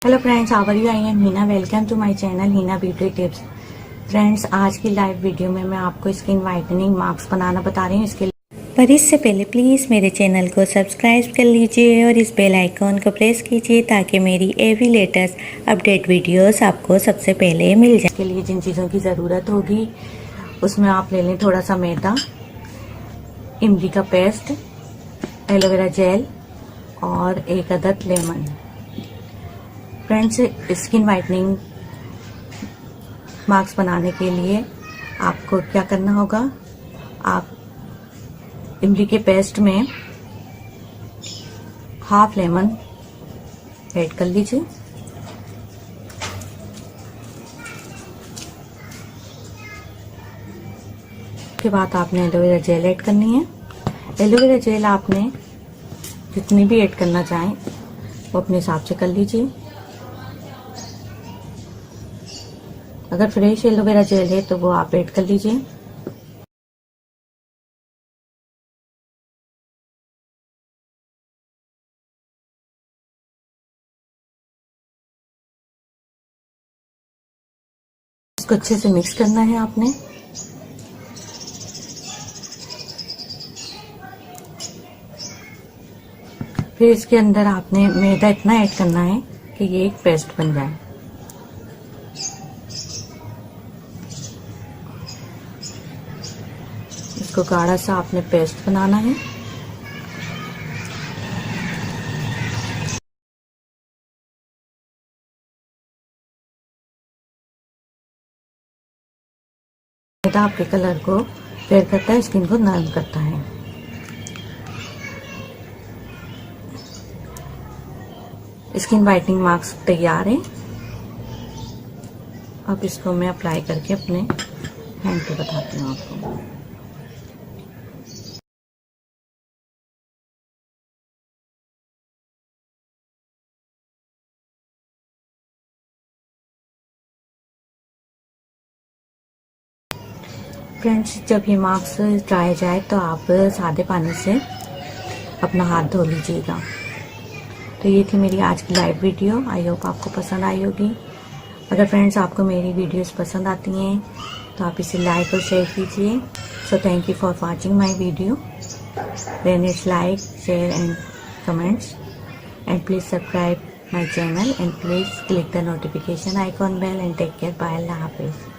Hello friends, how are you? I am Heena. Welcome to my channel Heena beauty tips. Friends, आज की live video में मैं आपको skin whitening mask बनाना बता रही हूँ। इसके पर इससे पहले प्लीज़ मेरे चैनल को सब्सक्राइब कर लीजिए और इस बेल आइकॉन को प्रेस कीजिए ताकि मेरी एवरी लेटेस्ट अपडेट वीडियोस आपको सबसे पहले मिल जाए। इसके लिए जिन चीज़ों की ज़रूरत होगी उसमें आप ले लें थोड़ा सा मैदा, इमली का पेस्ट, एलोवेरा जेल और एक अदद lemon. Friends, skin whitening mask बनाने के लिए आपको क्या करना होगा, आप इमली के पेस्ट में हाफ लेमन ऐड कर लीजिए। उसके बाद आपने एलोवेरा जेल ऐड करनी है। एलोवेरा जेल आपने जितनी भी ऐड करना चाहें वो अपने हिसाब से कर लीजिए। अगर फ्रेश एलोवेरा जेल है तो वो आप ऐड कर लीजिए। इसको अच्छे से मिक्स करना है आपने। फिर इसके अंदर आपने मैदा इतना ऐड करना है कि ये एक पेस्ट बन जाए। इसको गाढ़ा सा आपने पेस्ट बनाना है। मैदा आपके कलर को फेयर करता है, स्किन को नरम करता है। स्किन वाइटनिंग मास्क तैयार है। अब इसको मैं अप्लाई करके अपने हैंड पे बताती हूँ आपको। फ्रेंड्स, जब ये मास्क ड्राई जाए तो आप सादे पानी से अपना हाथ धो लीजिएगा। तो ये थी मेरी आज की लाइव वीडियो। आई होप आपको पसंद आई होगी। अगर फ्रेंड्स आपको मेरी वीडियोस पसंद आती हैं तो आप इसे लाइक और शेयर कीजिए। So thank you for watching my video. Then it's like, share and comments and please subscribe my channel and please click the notification icon bell and take care. Bye, अल्लाह हाफिज।